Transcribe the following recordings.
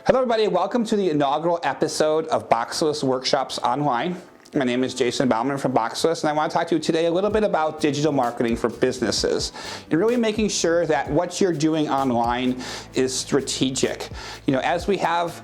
Hello everybody, welcome to the inaugural episode of Boxless Workshops Online. My name is Jason Bauman from Boxless, and I want to talk to you today a little bit about digital marketing for businesses and really making sure that what you're doing online is strategic. You know, as we have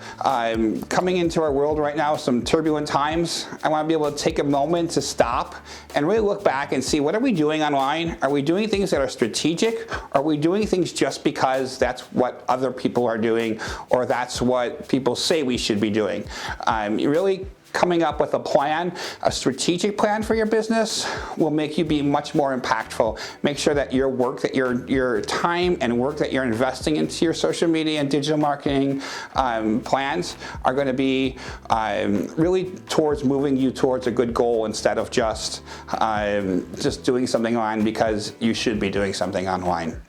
coming into our world right now, some turbulent times, I want to be able to take a moment to stop and really look back and see what are we doing online? Are we doing things that are strategic? Are we doing things just because that's what other people are doing or that's what people say we should be doing? Really coming up with a plan, a strategic plan for your business will make you be much more impactful. Make sure that your work, that your time and work that you're investing into your social media and digital marketing plans are going to be really towards moving you towards a good goal instead of just doing something online because you should be doing something online.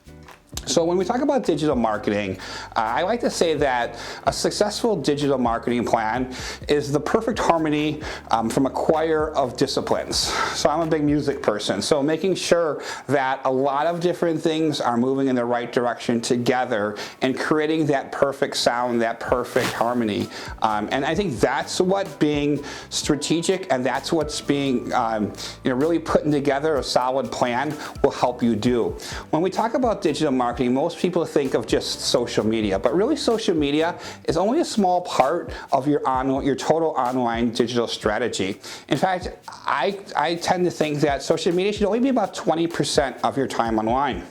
So when we talk about digital marketing, I like to say that a successful digital marketing plan is the perfect harmony from a choir of disciplines. So I'm a big music person, so making sure that a lot of different things are moving in the right direction together and creating that perfect sound, that perfect harmony. And I think that's what being strategic and that's what's being really putting together a solid plan will help you do. When we talk about digital marketing, most people think of just social media, but really social media is only a small part of your total online digital strategy. In fact, I tend to think that social media should only be about 20% of your time online.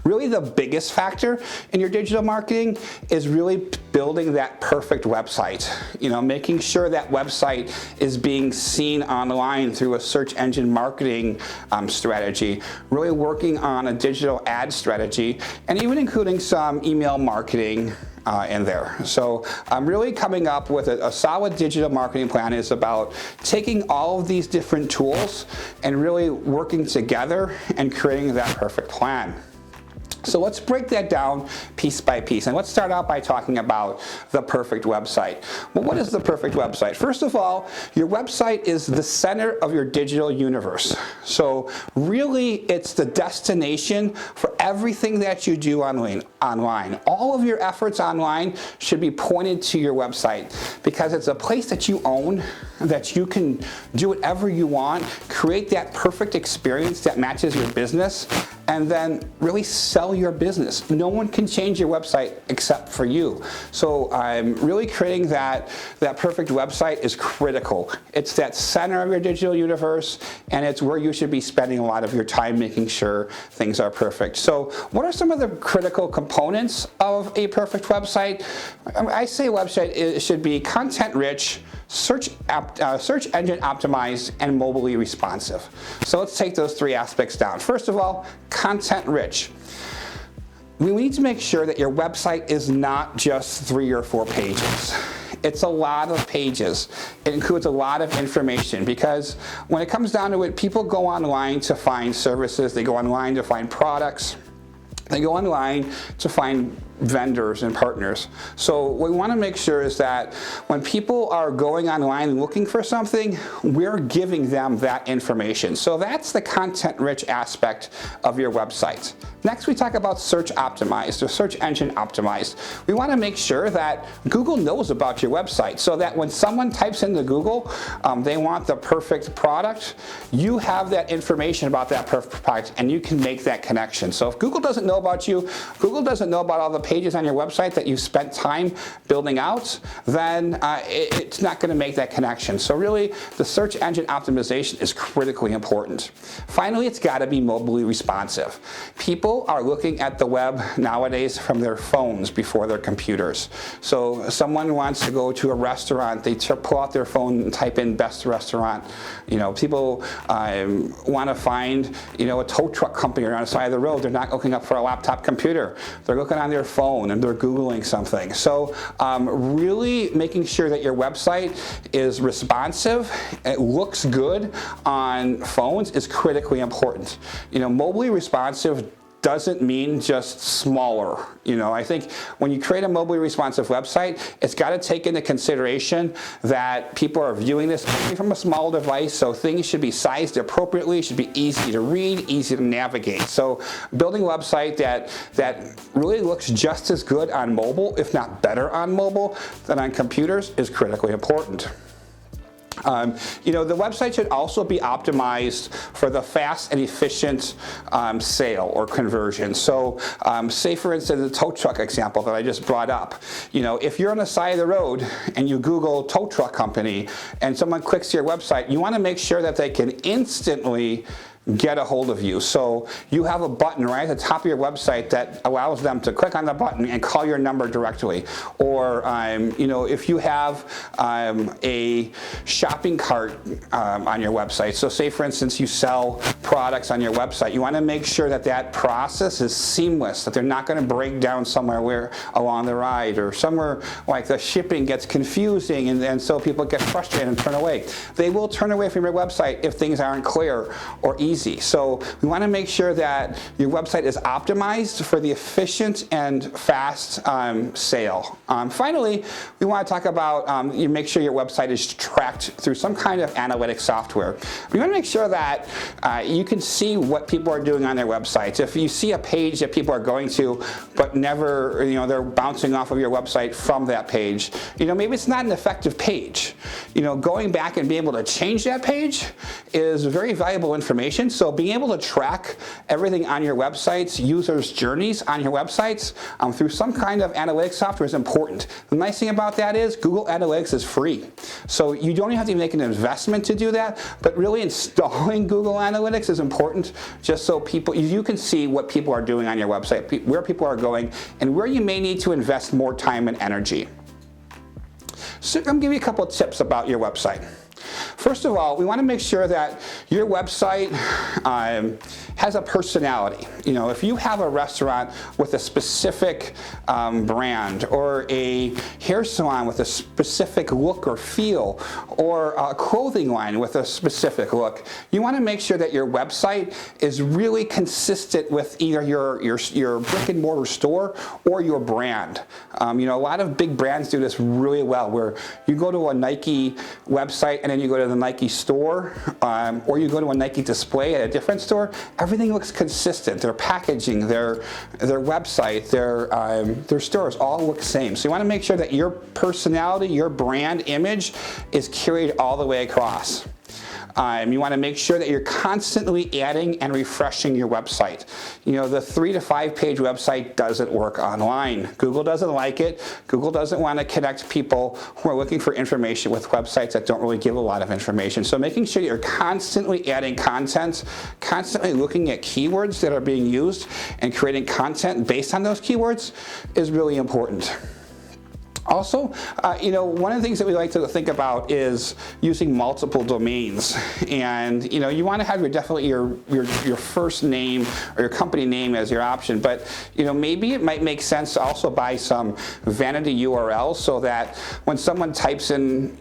Really the biggest factor in your digital marketing is really building that perfect website. You know, making sure that website is being seen online through a search engine marketing strategy, really working on a digital ad strategy, and even including some email marketing in there. So I'm really coming up with a solid digital marketing plan is about taking all of these different tools and really working together and creating that perfect plan. So let's break that down piece by piece, and let's start out by talking about the perfect website. Well, what is the perfect website? First of all, your website is the center of your digital universe. So really, it's the destination for everything that you do online. All of your efforts online should be pointed to your website because it's a place that you own, that you can do whatever you want, create that perfect experience that matches your business, and then really sell your business. No one can change your website except for you. So really creating that perfect website is critical. It's that center of your digital universe, and it's where you should be spending a lot of your time making sure things are perfect. So what are some of the critical components of a perfect website? I say a website should be content rich, search engine optimized, and mobilely responsive. So let's take those three aspects down. First of all, content rich. We need to make sure that your website is not just 3 or 4 pages. It's a lot of pages. It includes a lot of information because when it comes down to it, people go online to find services, they go online to find products, they go online to find vendors and partners. So what we want to make sure is that when people are going online and looking for something, we're giving them that information. So that's the content-rich aspect of your website. Next, we talk about search optimized or search engine optimized. We want to make sure that Google knows about your website so that when someone types into Google, they want the perfect product, you have that information about that perfect product and you can make that connection. So if Google doesn't know about you, Google doesn't know about all the pages on your website that you've spent time building out, then it's not going to make that connection. So really, the search engine optimization is critically important. Finally, it's got to be mobilely responsive. People are looking at the web nowadays from their phones before their computers. So someone wants to go to a restaurant, they pull out their phone and type in best restaurant. You know, people want to find, a tow truck company around the side of the road. They're not looking up for a laptop computer. They're looking on their phone and they're Googling something. So really making sure that your website is responsive, it looks good on phones is critically important. Mobilely responsive doesn't mean just smaller. I think when you create a mobile responsive website, it's got to take into consideration that people are viewing this only from a small device, so things should be sized appropriately, should be easy to read, easy to navigate. So building a website that really looks just as good on mobile, if not better on mobile than on computers, is critically important. The website should also be optimized for the fast and efficient sale or conversion. So say for instance the tow truck example that I just brought up. If you're on the side of the road and you Google tow truck company and someone clicks to your website, you want to make sure that they can instantly get a hold of you. So you have a button right at the top of your website that allows them to click on the button and call your number directly. Or if you have a shopping cart on your website, so say for instance you sell products on your website, you want to make sure that process is seamless, that they're not going to break down somewhere along the ride, or somewhere like the shipping gets confusing and so people get frustrated and turn away. They will turn away from your website if things aren't clear or easy. So we want to make sure that your website is optimized for the efficient and fast sale. Finally, we want to talk about you make sure your website is tracked through some kind of analytics software. We want to make sure that you can see what people are doing on their websites. If you see a page that people are going to, but never, they're bouncing off of your website from that page, maybe it's not an effective page. Going back and being able to change that page is very valuable information. So being able to track everything on your websites, users' journeys on your websites through some kind of analytics software is important. The nice thing about that is Google Analytics is free. So you don't even have to make an investment to do that, but really installing Google Analytics is important just so you can see what people are doing on your website, where people are going, and where you may need to invest more time and energy. So I'm going to give you a couple of tips about your website. First of all, we want to make sure that your website has a personality. If you have a restaurant with a specific brand, or a hair salon with a specific look or feel, or a clothing line with a specific look, you want to make sure that your website is really consistent with either your brick and mortar store or your brand. A lot of big brands do this really well, where you go to a Nike website and then you go to the Nike store, or you go to a Nike display at a different store. Everything looks consistent. Their packaging, their website, their stores all look the same. So you want to make sure that your personality, your brand image is carried all the way across. You want to make sure that you're constantly adding and refreshing your website. The 3 to 5 page website doesn't work online. Google doesn't like it. Google doesn't want to connect people who are looking for information with websites that don't really give a lot of information. So making sure you're constantly adding content, constantly looking at keywords that are being used and creating content based on those keywords is really important. Also, one of the things that we like to think about is using multiple domains, and you want to have definitely your first name or your company name as your option, but maybe it might make sense to also buy some vanity URLs so that when someone types in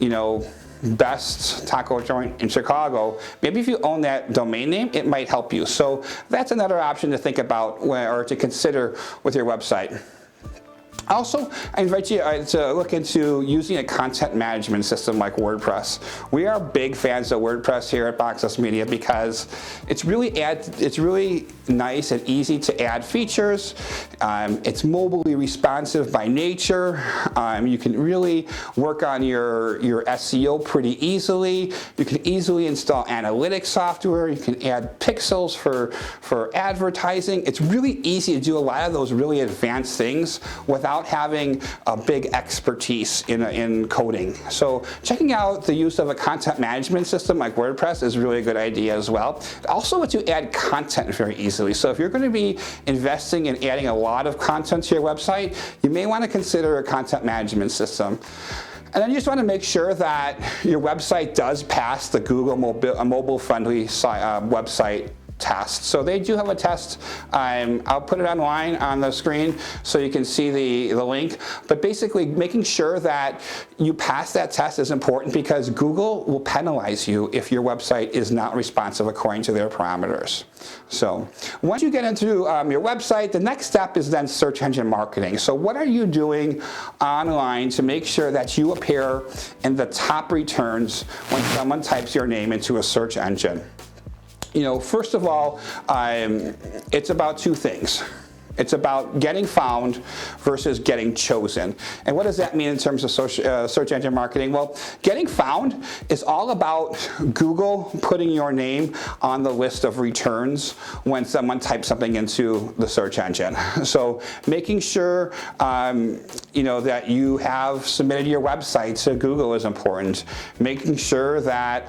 best taco joint in Chicago, maybe if you own that domain name, it might help you. So that's another option to think about or to consider with your website. Also, I invite you to look into using a content management system like WordPress. We are big fans of WordPress here at Boxless Media because it's really nice and easy to add features. It's mobilely responsive by nature. You can really work on your SEO pretty easily. You can easily install analytics software. You can add pixels for advertising. It's really easy to do a lot of those really advanced things without having a big expertise in coding. So checking out the use of a content management system like WordPress is really a good idea as well. It also lets you add content very easily. So if you're going to be investing in adding a lot of content to your website, you may want to consider a content management system. And then you just want to make sure that your website does pass the Google mobile-friendly website test. So they do have a test. I'll put it online on the screen so you can see the link. But basically, making sure that you pass that test is important because Google will penalize you if your website is not responsive according to their parameters. So once you get into your website, the next step is then search engine marketing. So what are you doing online to make sure that you appear in the top returns when someone types your name into a search engine? First of all, it's about two things. It's about getting found versus getting chosen. And what does that mean in terms of search engine marketing? Well, getting found is all about Google putting your name on the list of returns when someone types something into the search engine. So making sure that you have submitted your website to Google is important. Making sure that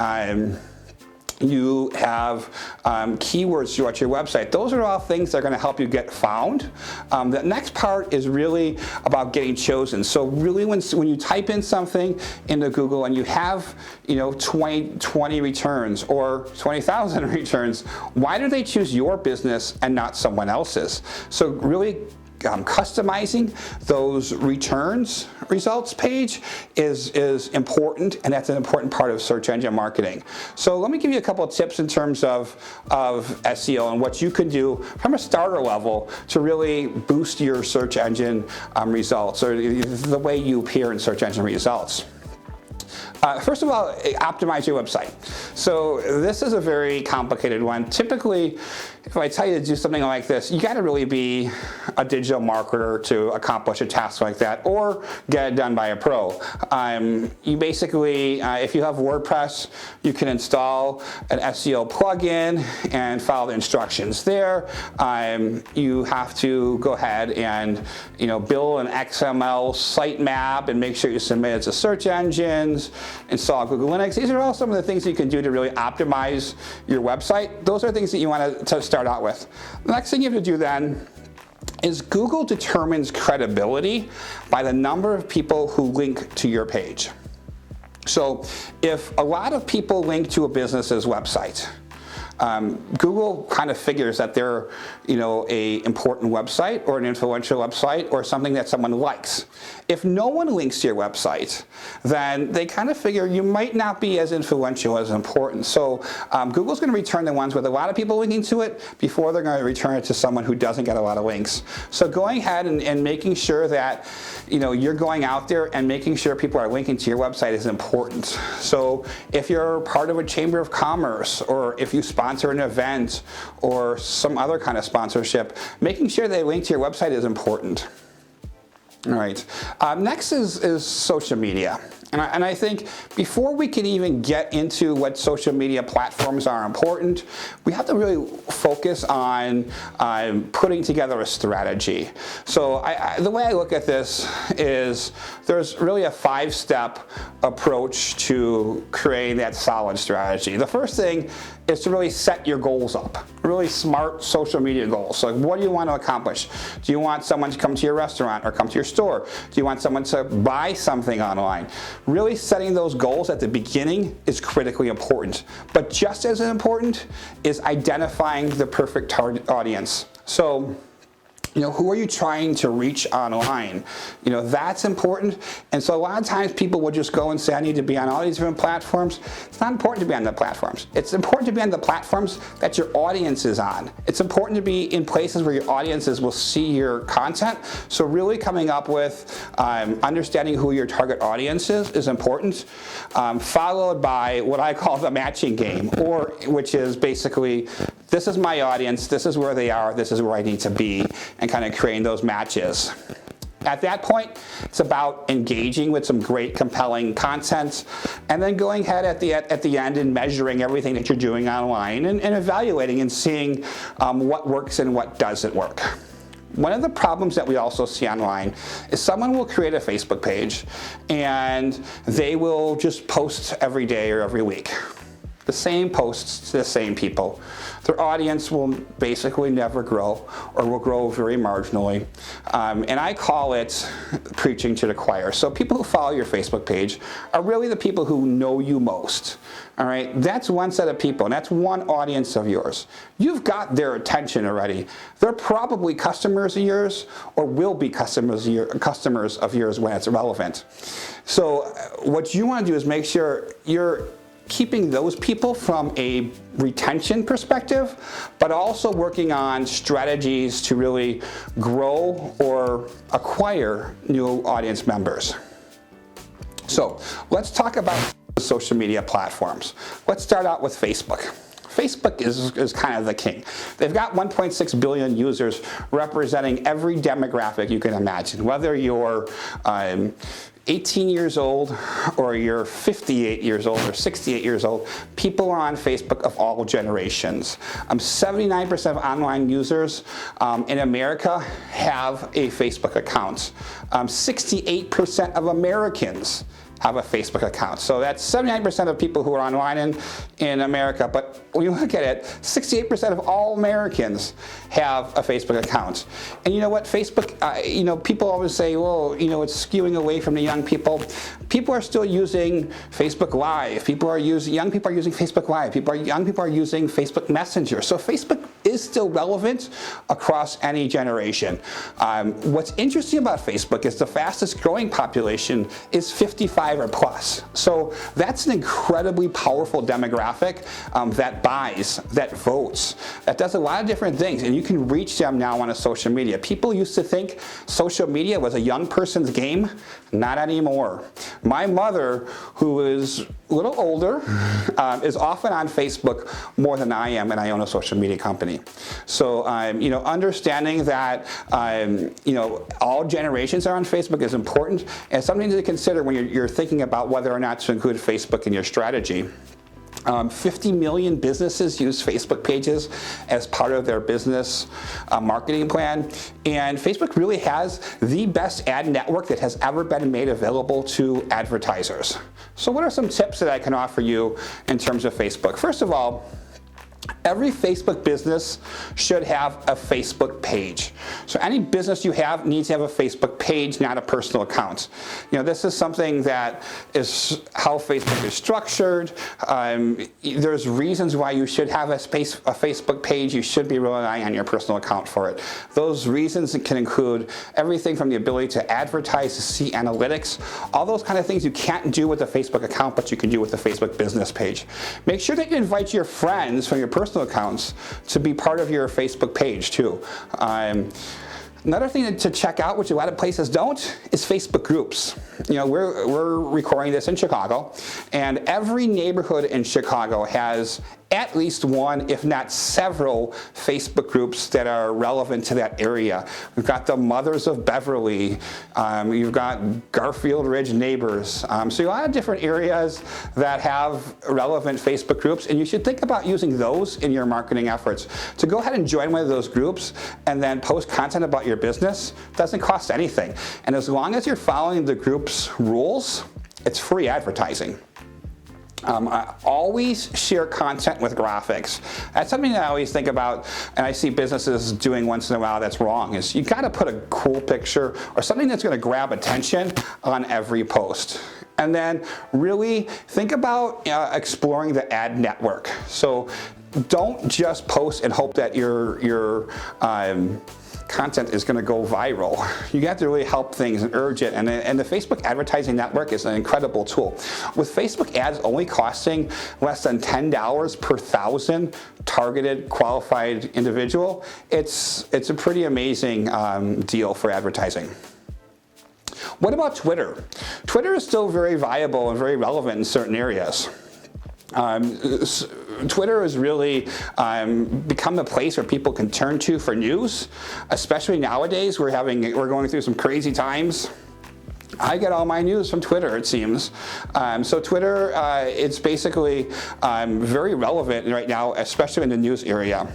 you have keywords throughout your website. Those are all things that are going to help you get found. The next part is really about getting chosen. So really when you type in something into Google and you have 20 returns or 20,000 returns, why do they choose your business and not someone else's? So really customizing those returns results page is important, and that's an important part of search engine marketing. So let me give you a couple of tips in terms of SEO and what you can do from a starter level to really boost your search engine results, or the way you appear in search engine results. First of all, optimize your website. So this is a very complicated one. Typically, if I tell you to do something like this, you got to really be a digital marketer to accomplish a task like that, or get it done by a pro. You basically, if you have WordPress, you can install an SEO plugin and follow the instructions there. You have to go ahead and build an XML sitemap and make sure you submit it to search engines, install Google Linux. These are all some of the things you can do to really optimize your website. Those are things that you want to start out with. The next thing you have to do then is Google determines credibility by the number of people who link to your page. So if a lot of people link to a business's website, Google kind of figures that they're, a important website or an influential website or something that someone likes. If no one links to your website, then they kind of figure you might not be as influential as important. So Google's going to return the ones with a lot of people linking to it before they're going to return it to someone who doesn't get a lot of links. So going ahead and making sure that you're going out there and making sure people are linking to your website is important. So if you're part of a chamber of commerce, or if you sponsor an event or some other kind of sponsorship, making sure they link to your website is important. All right. Next is social media. And I think before we can even get into what social media platforms are important, we have to really focus on putting together a strategy. So the way I look at this is there's really a 5-step approach to creating that solid strategy. The first thing is to really set your goals up, really smart social media goals. So what do you want to accomplish? Do you want someone to come to your restaurant or come to your store? Do you want someone to buy something online? Really setting those goals at the beginning is critically important. But just as important is identifying the perfect target audience. So who are you trying to reach online? That's important. And so a lot of times people will just go and say, I need to be on all these different platforms. It's not important to be on the platforms. It's important to be on the platforms that your audience is on. It's important to be in places where your audiences will see your content. So really coming up with understanding who your target audience is important, followed by what I call the matching game, which is basically, this is my audience, this is where they are, this is where I need to be, and kind of creating those matches. At that point, it's about engaging with some great, compelling content, and then going ahead at the end and measuring everything that you're doing online and evaluating and seeing what works and what doesn't work. One of the problems that we also see online is someone will create a Facebook page and they will just post every day or every week. the same posts to the same people. Their audience will basically never grow, or will grow very marginally. And I call it preaching to the choir. So people who follow your Facebook page are really the people who know you most. All right, that's one set of people, and that's one audience of yours. You've got their attention already. They're probably customers of yours, or will be customers of yours when it's relevant. So what you want to do is make sure you're keeping those people from a retention perspective, but also working on strategies to really grow or acquire new audience members. So let's talk about social media platforms. Let's start out with Facebook. Facebook is kind of the king. They've got 1.6 billion users representing every demographic you can imagine, whether you're 18 years old or you're 58 years old or 68 years old. People are on Facebook of all generations. 79% of online users in America have a Facebook account. 68% of Americans have a Facebook account. So that's 79% of people who are online in America. But when you look at it, 68% of all Americans have a Facebook account. And you know what, Facebook, people always say, well, it's skewing away from the young people. People are still using Facebook Live. Young people are using Facebook Live. Young people are using Facebook Messenger. So Facebook is still relevant across any generation. What's interesting about Facebook is the fastest growing population is 55 or plus. So that's an incredibly powerful demographic that buys, that votes, that does a lot of different things, and you can reach them now on a social media. People used to think social media was a young person's game. Not anymore. My mother, who is a little older, is often on Facebook more than I am, and I own a social media company. So, understanding that, all generations are on Facebook is important, and something to consider when you're thinking about whether or not to include Facebook in your strategy. 50 million businesses use Facebook pages as part of their business marketing plan, and Facebook really has the best ad network that has ever been made available to advertisers. So what are some tips that I can offer you in terms of Facebook? First of all, every Facebook business should have a Facebook page. So any business you have needs to have a Facebook page, not a personal account. This is something that is how Facebook is structured. There's reasons why you should have a Facebook page. You should be relying on your personal account for it. Those reasons can include everything from the ability to advertise, to see analytics, all those kind of things you can't do with a Facebook account, but you can do with a Facebook business page. Make sure that you invite your friends from your personal accounts to be part of your Facebook page too. Another thing to check out, which a lot of places don't, is Facebook groups. We're recording this in Chicago, and every neighborhood in Chicago has at least one, if not several, Facebook groups that are relevant to that area. We've got the Mothers of Beverly, you've got Garfield Ridge Neighbors. So a lot of different areas that have relevant Facebook groups, and you should think about using those in your marketing efforts. To go ahead and join one of those groups and then post content about your business doesn't cost anything. And as long as you're following the group's rules, it's free advertising. I always share content with graphics. That's something that I always think about, and I see businesses doing once in a while that's wrong, is you gotta put a cool picture or something that's gonna grab attention on every post. And then really think about exploring the ad network. So don't just post and hope that your content is going to go viral. You have to really help things and urge it, and the Facebook advertising network is an incredible tool. With Facebook ads only costing less than $10 per 1,000 targeted qualified individual, it's a pretty amazing deal for advertising. What about Twitter? Twitter is still very viable and very relevant in certain areas. Twitter has really become the place where people can turn to for news, especially nowadays. We're going through some crazy times. I get all my news from Twitter, it seems. So Twitter, it's basically very relevant right now, especially in the news area.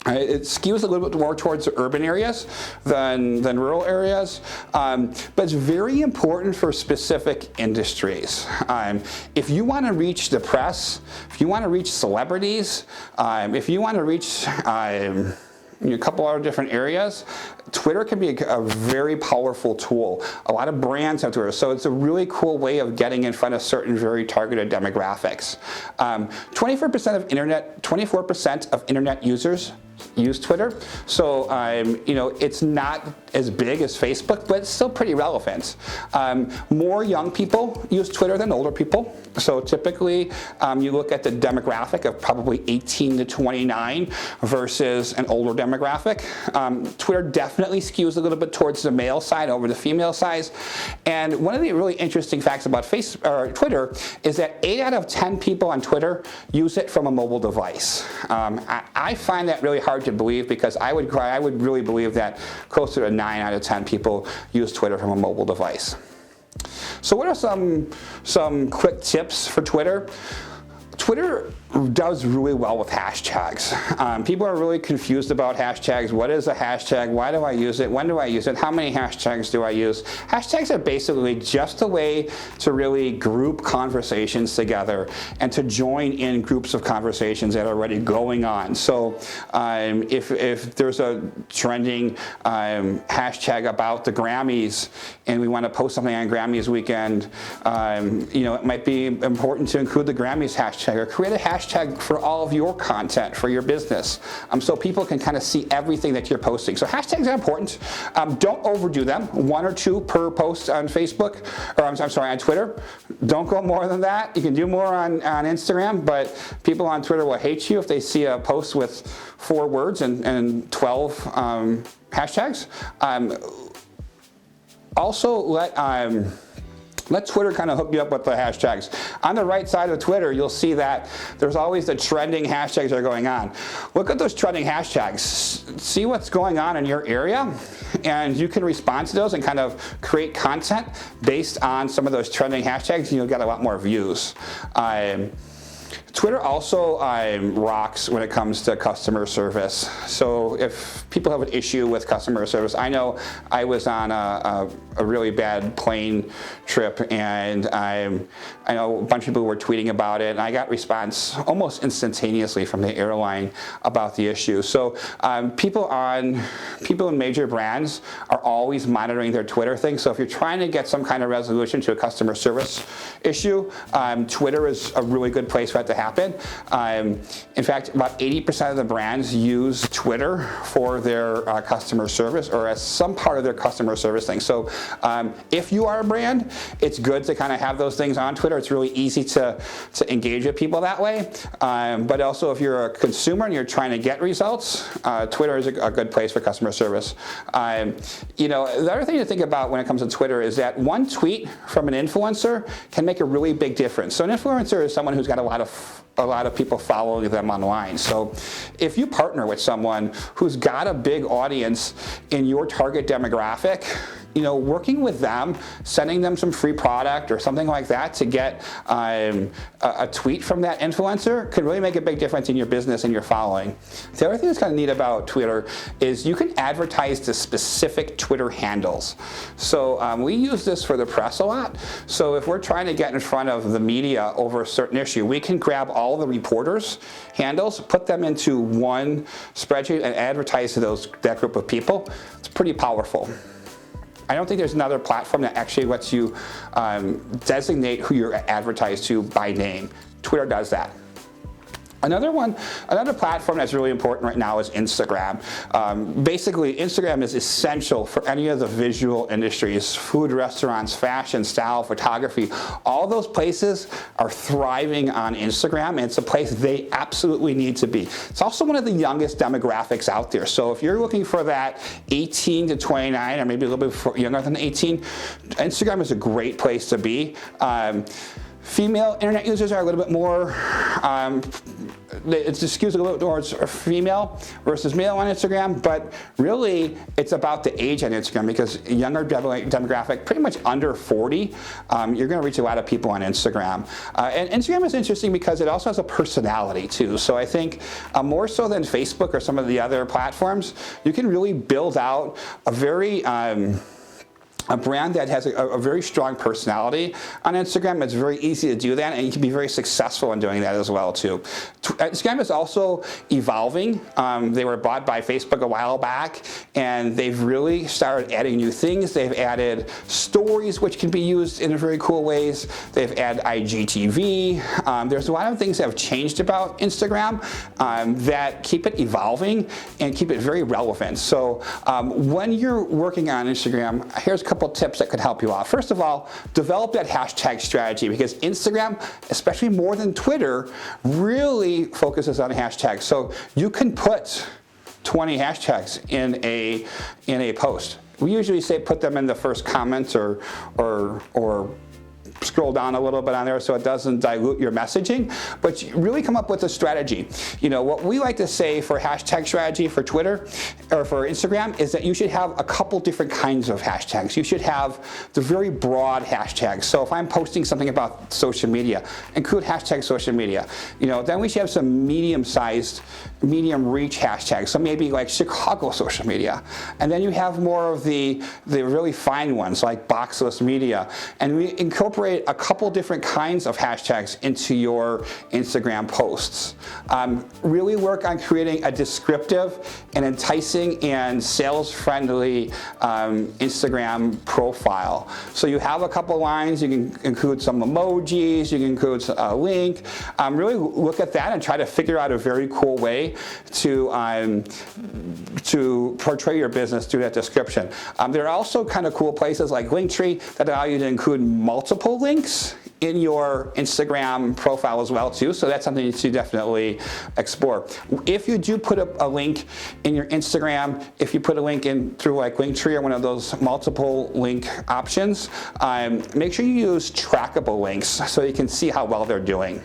It skews a little bit more towards the urban areas than rural areas, but it's very important for specific industries. If you want to reach the press, if you want to reach celebrities, if you want to reach a couple other different areas, Twitter can be a very powerful tool. A lot of brands have Twitter, so it's a really cool way of getting in front of certain very targeted demographics. 24% of internet users use Twitter, so it's not as big as Facebook, but it's still pretty relevant. More young people use Twitter than older people, so typically you look at the demographic of probably 18 to 29 versus an older demographic. Twitter definitely skews a little bit towards the male side over the female side, and one of the really interesting facts about Twitter is that 8 out of 10 people on Twitter use it from a mobile device. I find that really hard to believe, because I would really believe that closer to 9 out of 10 people use Twitter from a mobile device. So what are some quick tips for Twitter? Twitter does really well with hashtags. People are really confused about hashtags. What is a hashtag? Why do I use it? When do I use it? How many hashtags do I use? Hashtags are basically just a way to really group conversations together and to join in groups of conversations that are already going on. So if there's a trending hashtag about the Grammys and we want to post something on Grammys weekend, it might be important to include the Grammys hashtag, or create a hashtag for all of your content for your business, so people can kind of see everything that you're posting. So hashtags are important. Don't overdo them. 1 or 2 per post on Facebook, or on Twitter. Don't go more than that. You can do more on Instagram, but people on Twitter will hate you if they see a post with 4 words and 12 hashtags. Also, let Twitter kind of hook you up with the hashtags. On the right side of Twitter, you'll see that there's always the trending hashtags that are going on. Look at those trending hashtags. See what's going on in your area, and you can respond to those and kind of create content based on some of those trending hashtags, and you'll get a lot more views. Twitter also rocks when it comes to customer service. So if people have an issue with customer service, I know I was on a really bad plane trip, and I know a bunch of people were tweeting about it, and I got response almost instantaneously from the airline about the issue. So people in major brands are always monitoring their Twitter thing. So if you're trying to get some kind of resolution to a customer service issue, Twitter is a really good place for that to happen. In fact, about 80% of the brands use Twitter for their customer service, or as some part of their customer service thing. So if you are a brand, it's good to kind of have those things on Twitter. It's really easy to engage with people that way. But also, if you're a consumer and you're trying to get results, Twitter is a good place for customer service. The other thing to think about when it comes to Twitter is that one tweet from an influencer can make a really big difference. So an influencer is someone who's got a lot of people following them online. So if you partner with someone who's got a big audience in your target demographic, working with them, sending them some free product or something like that to get a tweet from that influencer could really make a big difference in your business and your following. The other thing that's kind of neat about Twitter is you can advertise to specific Twitter handles. So we use this for the press a lot. So if we're trying to get in front of the media over a certain issue, we can grab all the reporters' handles, put them into one spreadsheet, and advertise to that group of people. It's pretty powerful. I don't think there's another platform that actually lets you designate who you're advertised to by name. Twitter does that. Another platform that's really important right now is Instagram. Basically, Instagram is essential for any of the visual industries: food, restaurants, fashion, style, photography. All those places are thriving on Instagram, and it's a place they absolutely need to be. It's also one of the youngest demographics out there. So if you're looking for that 18 to 29, or maybe a little bit younger than 18, Instagram is a great place to be. Female internet users are a little bit more, it's skews a little bit towards female versus male on Instagram, but really it's about the age on Instagram, because younger demographic, pretty much under 40, you're going to reach a lot of people on Instagram. And Instagram is interesting because it also has a personality too. So I think more so than Facebook or some of the other platforms, you can really build out a very a brand that has a very strong personality on Instagram. It's very easy to do that, and you can be very successful in doing that as well too. Instagram is also evolving. They were bought by Facebook a while back, and they've really started adding new things. They've added stories, which can be used in very cool ways. They've added IGTV. There's a lot of things that have changed about Instagram that keep it evolving and keep it very relevant. So when you're working on Instagram, here's a couple tips that could help you out. First of all, develop that hashtag strategy, because Instagram, especially more than Twitter, really focuses on hashtags. So you can put 20 hashtags in a post. We usually say put them in the first comments or scroll down a little bit on there so it doesn't dilute your messaging, but you really come up with a strategy. You know, what we like to say for hashtag strategy for Twitter or for Instagram is that you should have a couple different kinds of hashtags. You should have the very broad hashtags. So if I'm posting something about social media, include hashtag social media. You know, then we should have some medium-sized, medium reach hashtags. So maybe like Chicago social media. And then you have more of the really fine ones like Boxless media. And we incorporate a couple different kinds of hashtags into your Instagram posts. Really work on creating a descriptive and enticing and sales-friendly Instagram profile. So you have a couple lines, you can include some emojis, you can include a link. Really look at that and try to figure out a very cool way to portray your business through that description. There are also kind of cool places like Linktree that allow you to include multiple links in your Instagram profile as well too, so that's something you should definitely explore. If you do put a link in your Instagram, if you put a link in through like Linktree or one of those multiple link options, make sure you use trackable links so you can see how well they're doing.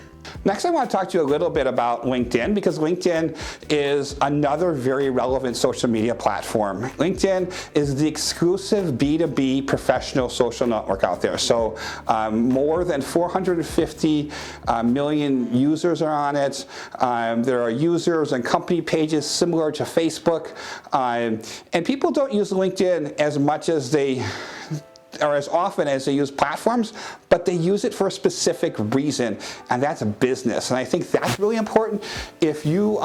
Next, I want to talk to you a little bit about LinkedIn, because LinkedIn is another very relevant social media platform. LinkedIn is the exclusive B2B professional social network out there. So more than 450 million users are on it. There are users and company pages similar to Facebook. And people don't use LinkedIn as much as they or as often as they use platforms, but they use it for a specific reason, and that's a business. And I think that's really important if you,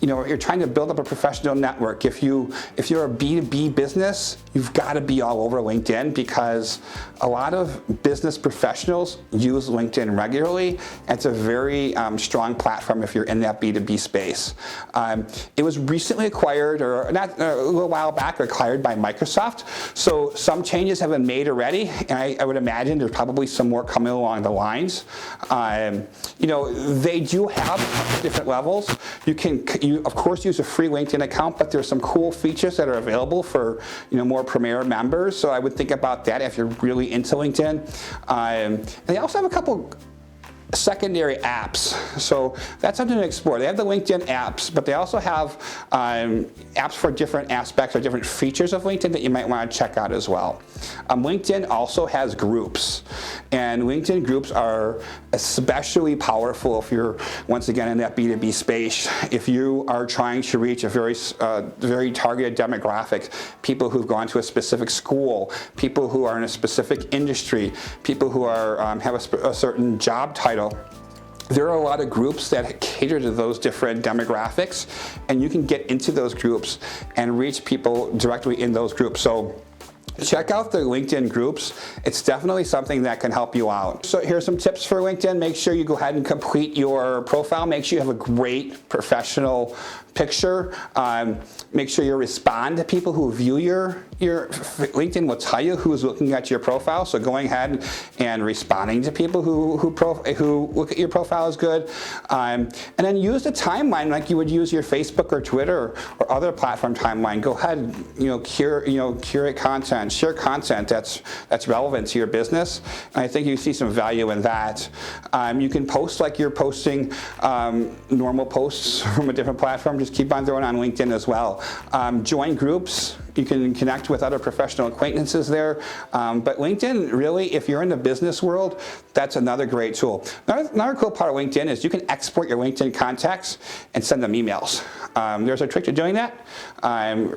you're trying to build up a professional network. If you're a B2B business, you've got to be all over LinkedIn, because a lot of business professionals use LinkedIn regularly. It's a very strong platform if you're in that B2B space. It was recently acquired, or not a little while back, acquired by Microsoft. So some changes have been made already, and I would imagine there's probably some more coming along the lines. They do have different levels. You of course use a free LinkedIn account, but there's some cool features that are available for more premier members. So I would think about that if you're really into LinkedIn. They also have a couple secondary apps, so that's something to explore. They have the LinkedIn apps, but they also have apps for different aspects or different features of LinkedIn that you might want to check out as well. LinkedIn also has groups, and LinkedIn groups are especially powerful if you're, once again, in that B2B space. If you are trying to reach a very targeted demographic, people who've gone to a specific school, people who are in a specific industry, people who are have a certain job title. There are a lot of groups that cater to those different demographics, and you can get into those groups and reach people directly in those groups. So check out the LinkedIn groups. It's definitely something that can help you out. So here's some tips for LinkedIn. Make sure you go ahead and complete your profile. Make sure you have a great professional picture. Make sure you respond to people who view your LinkedIn will tell you who's looking at your profile. So going ahead and responding to people who look at your profile is good. And then use the timeline like you would use your Facebook or Twitter or other platform timeline. Go ahead, curate content. content, share content that's relevant to your business. And I think you see some value in that. You can post like you're posting normal posts from a different platform. Just keep on throwing on LinkedIn as well. Join groups. You can connect with other professional acquaintances there. But LinkedIn, really, if you're in the business world, that's another great tool. Another cool part of LinkedIn is you can export your LinkedIn contacts and send them emails. There's a trick to doing that.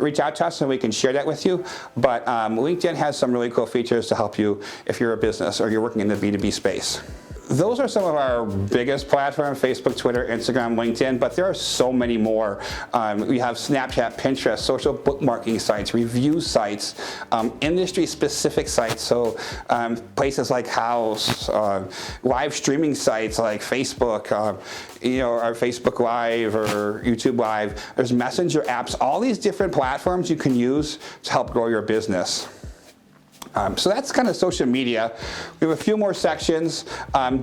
Reach out to us and we can share that with you. But LinkedIn has some really cool features to help you if you're a business or you're working in the B2B space. Those are some of our biggest platforms: Facebook, Twitter, Instagram, LinkedIn, but there are so many more. We have Snapchat, Pinterest, social bookmarking sites, review sites, industry-specific sites, so places like House, live streaming sites like Facebook, our Facebook Live or YouTube Live. There's messenger apps, all these different platforms you can use to help grow your business. So that's kind of social media. We have a few more sections.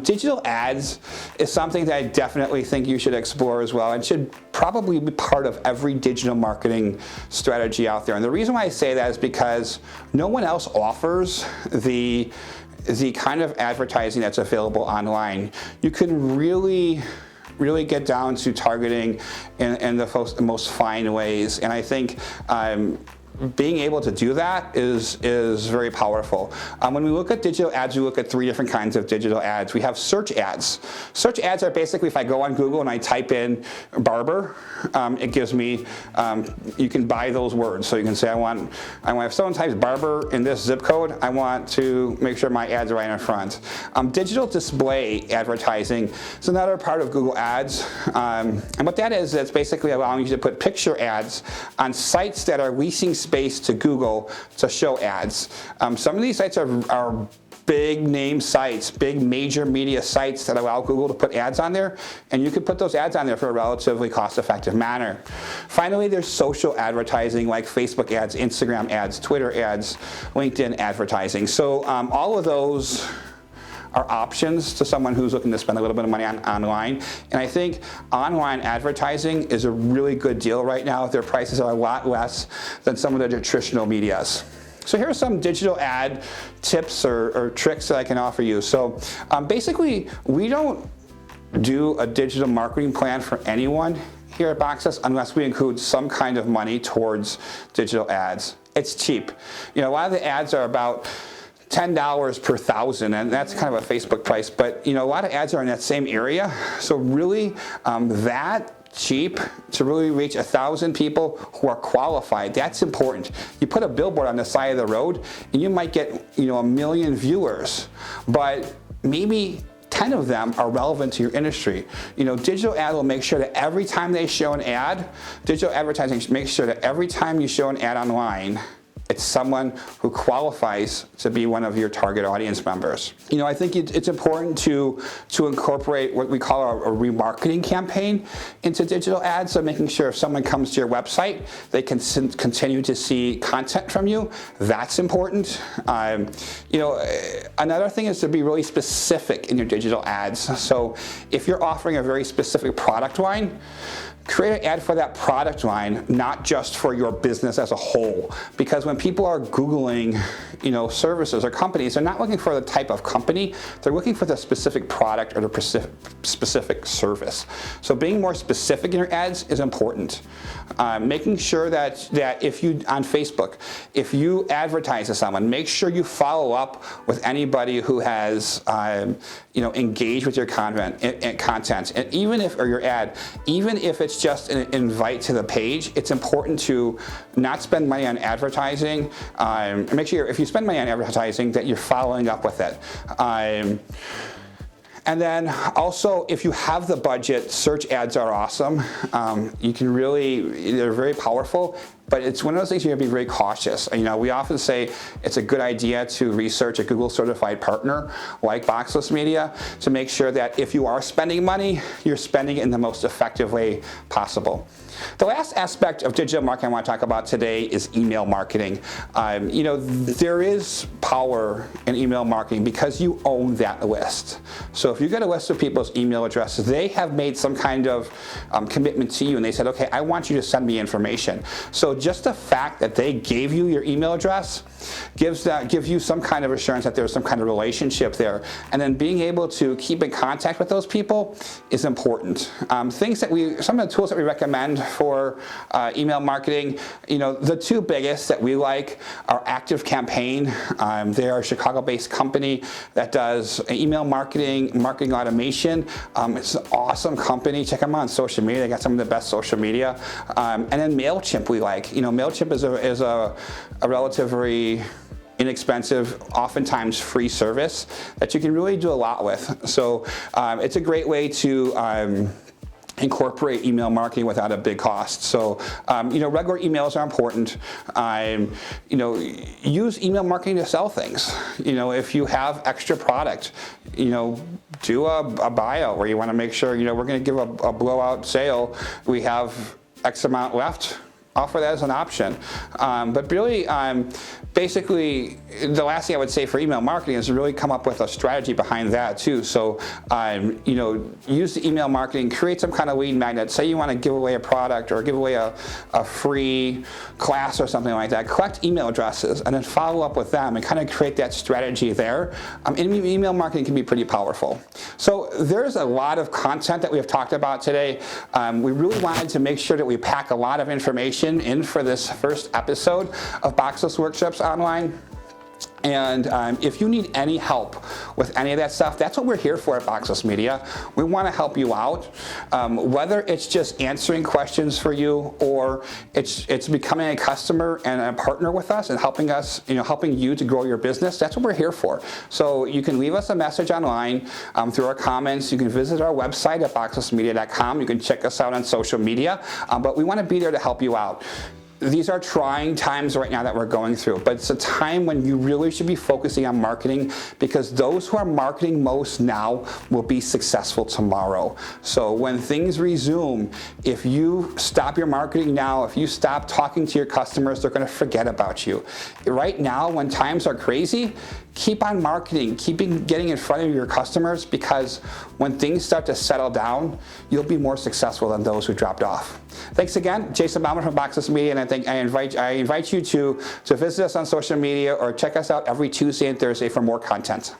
Digital ads is something that I definitely think you should explore as well, and should probably be part of every digital marketing strategy out there. And the reason why I say that is because no one else offers the kind of advertising that's available online. You can really get down to targeting in the most fine ways, and I think being able to do that is very powerful. When we look at digital ads, we look at three different kinds of digital ads. We have search ads. Search ads are basically, if I go on Google and I type in barber, it gives me, you can buy those words. So you can say, if someone types barber in this zip code, I want to make sure my ads are right in front. Digital display advertising is another part of Google Ads. And what that is, it's basically allowing you to put picture ads on sites that are leasing space to Google to show ads. Some of these sites are big name sites, big major media sites that allow Google to put ads on there, and you can put those ads on there for a relatively cost-effective manner. Finally, there's social advertising like Facebook ads, Instagram ads, Twitter ads, LinkedIn advertising. So all of those are options to someone who's looking to spend a little bit of money online. And I think online advertising is a really good deal right now. Their prices are a lot less than some of the traditional medias. So here are some digital ad tips or tricks that I can offer you. So basically, we don't do a digital marketing plan for anyone here at Boxless unless we include some kind of money towards digital ads. It's cheap. A lot of the ads are about $10 per thousand, and that's kind of a Facebook price, but a lot of ads are in that same area. So really, that cheap to really reach 1,000 people who are qualified, that's important. You put a billboard on the side of the road and you might get 1 million viewers, but maybe 10 of them are relevant to your industry. Digital ad will make sure that every time they show an ad, digital advertising makes sure that every time you show an ad online, it's someone who qualifies to be one of your target audience members. I think it's important to incorporate what we call a remarketing campaign into digital ads. So making sure if someone comes to your website, they can continue to see content from you. That's important. Another thing is to be really specific in your digital ads. So if you're offering a very specific product line, create an ad for that product line, not just for your business as a whole. Because when people are Googling, services or companies, they're not looking for the type of company, they're looking for the specific product or the specific service. So being more specific in your ads is important. Making sure that if you, on Facebook, if you advertise to someone, make sure you follow up with anybody who has, engaged with your content, and even if it's just an invite to the page, it's important to not spend money on advertising. Make sure if you spend money on advertising that you're following up with it. And then also, if you have the budget, search ads are awesome. They're very powerful, but it's one of those things you have to be very cautious. We often say it's a good idea to research a Google certified partner like Boxless Media to make sure that if you are spending money, you're spending it in the most effective way possible. The last aspect of digital marketing I want to talk about today is email marketing. There is power in email marketing because you own that list. So if you get a list of people's email addresses, they have made some kind of commitment to you, and they said, okay, I want you to send me information. So just the fact that they gave you your email address gives you some kind of assurance that there's some kind of relationship there. And then being able to keep in contact with those people is important. Some of the tools that we recommend for email marketing, the two biggest that we like are Active Campaign. They are a Chicago-based company that does email marketing automation. It's an awesome company. Check them out on social media. They got some of the best social media. And then MailChimp we like. MailChimp is a relatively inexpensive, oftentimes free service that you can really do a lot with. So it's a great way to incorporate email marketing without a big cost. So, regular emails are important. Use email marketing to sell things. If you have extra product, do a bio where you want to make sure, we're going to give a blowout sale. We have X amount left. Offer that as an option. But really, basically, the last thing I would say for email marketing is to really come up with a strategy behind that too. So, use the email marketing, create some kind of lead magnet. Say you want to give away a product or give away a free class or something like that. Collect email addresses and then follow up with them and kind of create that strategy there. Email marketing can be pretty powerful. So there's a lot of content that we have talked about today. We really wanted to make sure that we pack a lot of information in for this first episode of Boxless Workshops Online. And if you need any help with any of that stuff, that's what we're here for at Boxless Media. We want to help you out, whether it's just answering questions for you or it's becoming a customer and a partner with us and helping us, helping you to grow your business. That's what we're here for. So you can leave us a message online through our comments. You can visit our website at boxlessmedia.com. You can check us out on social media, but we want to be there to help you out. These are trying times right now that we're going through, but it's a time when you really should be focusing on marketing because those who are marketing most now will be successful tomorrow. So when things resume, if you stop your marketing now, if you stop talking to your customers, they're going to forget about you. Right now, when times are crazy, keep on marketing, getting in front of your customers because when things start to settle down, you'll be more successful than those who dropped off. Thanks again, Jason Bauman from Boxless Media, and I invite you to visit us on social media or check us out every Tuesday and Thursday for more content.